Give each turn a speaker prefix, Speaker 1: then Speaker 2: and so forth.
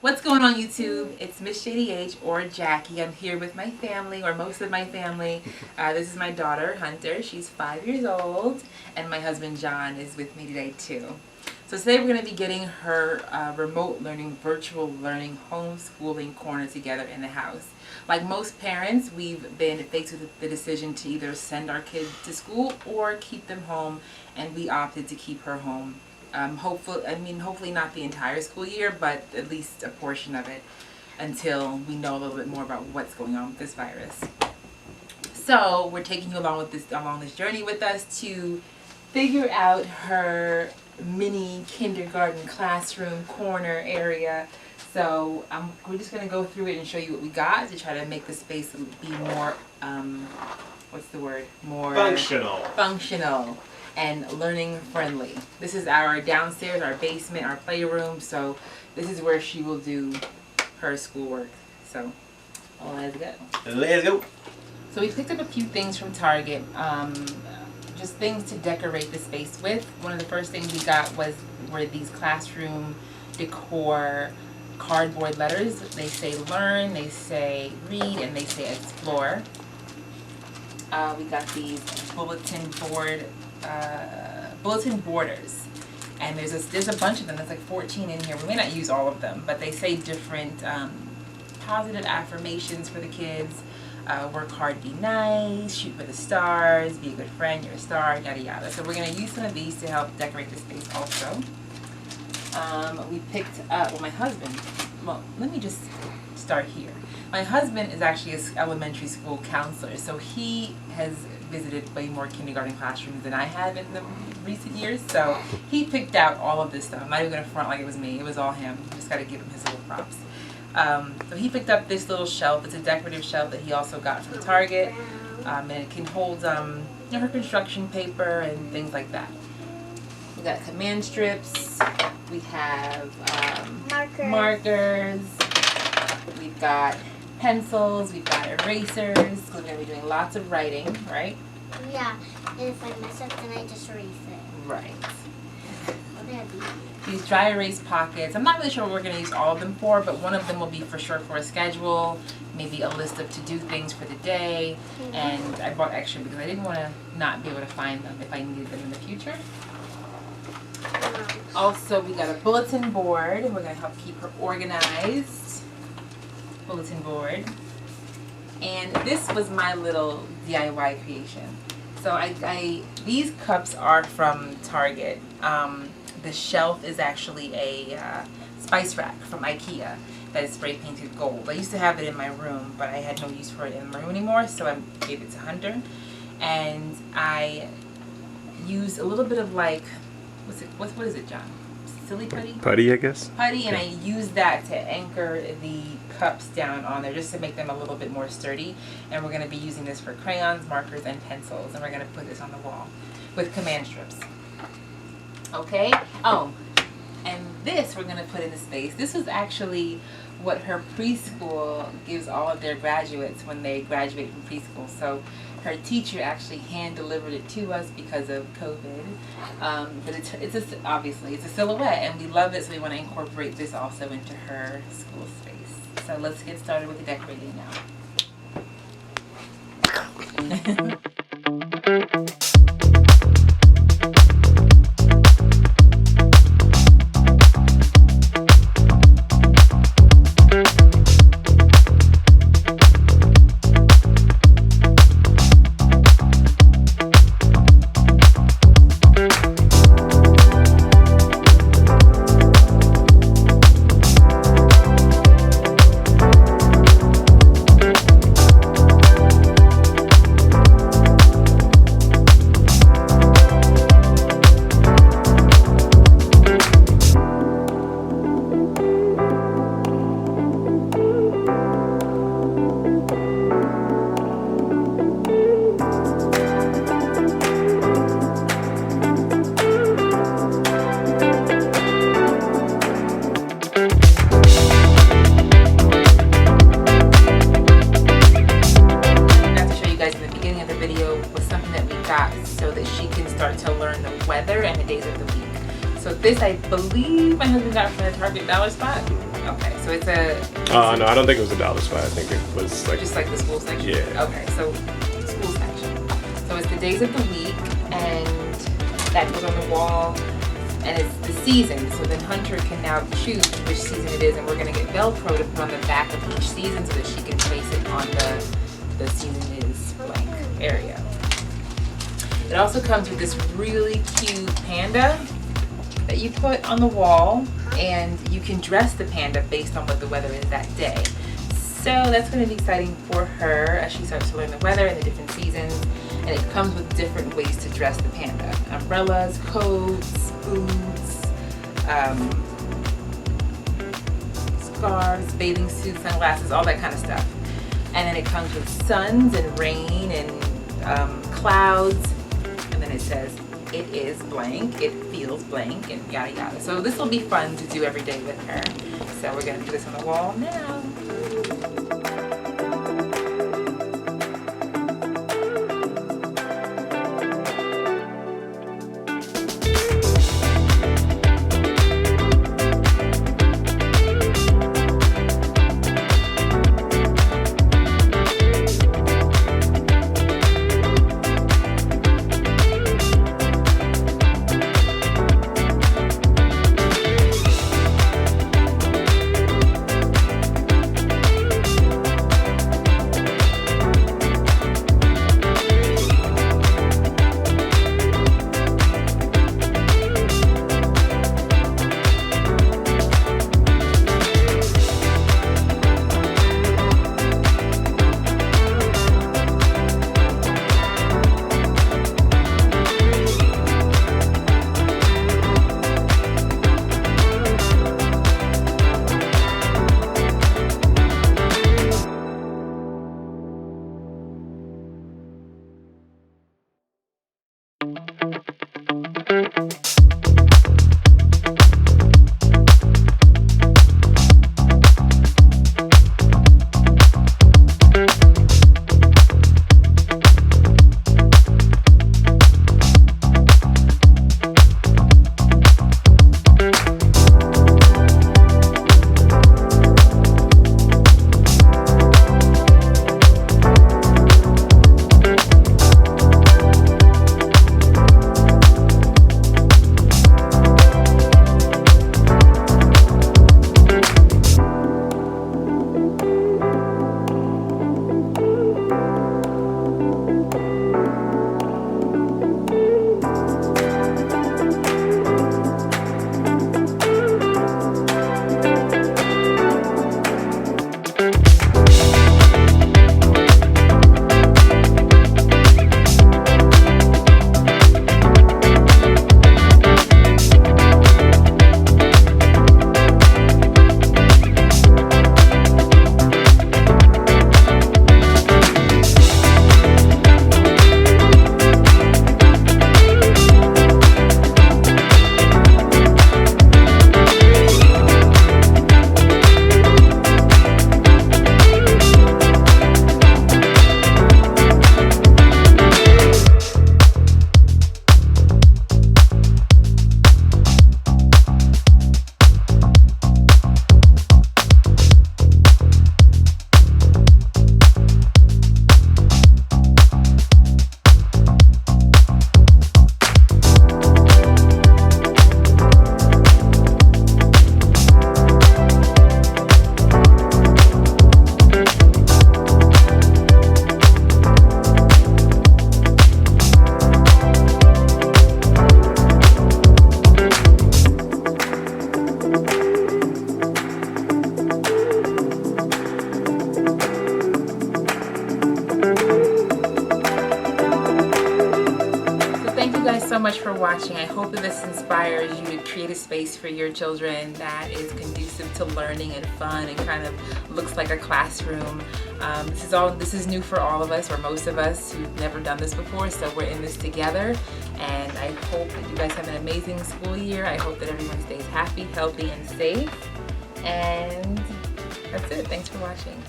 Speaker 1: What's going on YouTube? It's Miss Shady H or Jackie. I'm here with my family, or most of my family. This is my daughter Hunter. She's 5 years old, and my husband John is with me today too. So today we're going to be getting her remote learning, virtual learning, homeschooling corner together in the house. Like most parents, we've been faced with the decision to either send our kids to school or keep them home, and we opted to keep her home. Hopefully not the entire school year, but at least a portion of it until we know a little bit more about what's going on with this virus. So we're taking you along this journey with us to figure out her mini kindergarten classroom corner area. So we're just going to go through it and show you what we got to try to make the space be more, more functional and learning friendly. This is our downstairs, our basement, our playroom. So this is where she will do her schoolwork. So let's go.
Speaker 2: Let's go.
Speaker 1: So we picked up a few things from Target, just things to decorate the space with. One of the first things we got were these classroom decor cardboard letters. They say learn, they say read, and they say explore. We got these bulletin borders, and there's a bunch of them. There's like 14 in here. We may not use all of them, but they say different positive affirmations for the kids. Work hard, be nice, shoot for the stars, be a good friend, you're a star, yada yada. So we're going to use some of these to help decorate the space also. We picked up, let me just start here. My husband is actually an elementary school counselor, so he has visited way more kindergarten classrooms than I have in the recent years. So he picked out all of this stuff. I'm not even going to front like it was me. It was all him. Just got to give him his little props. So he picked up this little shelf. It's a decorative shelf that he also got from Target, and it can hold her construction paper and things like that. We got command strips. We have markers. We've got pencils. We've got erasers. We're going to be doing lots of writing, right?
Speaker 3: Yeah, and if I mess up, then I just erase it.
Speaker 1: Right.
Speaker 3: What did I do?
Speaker 1: These dry erase pockets. I'm not really sure what we're going to use all of them for, but one of them will be for sure for a schedule, maybe a list of to-do things for the day, and I bought extra because I didn't want to not be able to find them if I needed them in the future. Also, we got a bulletin board, and we're going to help keep her organized. Bulletin board. And this was my little DIY creation. So these cups are from Target. The shelf is actually a spice rack from IKEA that is spray painted gold. I used to have it in my room, but I had no use for it in my room anymore, so I gave it to Hunter. And I used a little bit of like, what is it, John? Silly putty?
Speaker 2: Putty, I guess.
Speaker 1: Putty, and I used that to anchor the cups down on there just to make them a little bit more sturdy. And we're going to be using this for crayons, markers, and pencils. And we're going to put this on the wall with command strips. Okay? Oh, and this we're going to put in the space. This was actually what her preschool gives all of their graduates when they graduate from preschool. So her teacher actually hand delivered it to us because of COVID. But obviously it's a silhouette, and we love it, so we want to incorporate this also into her school space. So let's get started with the decorating now. So that she can start to learn the weather and the days of the week. So this, I believe, my husband got from the Target dollar spot. Okay, so it's a...
Speaker 2: No, I don't think it was a dollar spot. I think it was like...
Speaker 1: Just like the school section?
Speaker 2: Yeah.
Speaker 1: Okay, so school section. So it's the days of the week, and that goes on the wall, and it's the season. So then Hunter can now choose which season it is, and we're going to get Velcro to put on the back of each season so that she can place it on the season is blank area. It also comes with this really cute panda that you put on the wall, and you can dress the panda based on what the weather is that day. So that's going to be exciting for her as she starts to learn the weather and the different seasons. And it comes with different ways to dress the panda. Umbrellas, coats, boots, scarves, bathing suits, sunglasses, all that kind of stuff. And then it comes with suns and rain and clouds. And then it says, it is blank, it feels blank, and yada yada. So this will be fun to do every day with her. So we're gonna put this on the wall now. So much for watching. I hope that this inspires you to create a space for your children that is conducive to learning and fun and kind of looks like a classroom. This is new for all of us, or most of us who've never done this before, so we're in this together, and I hope that you guys have an amazing school year. I hope that everyone stays happy, healthy, and safe, and that's it. Thanks for watching.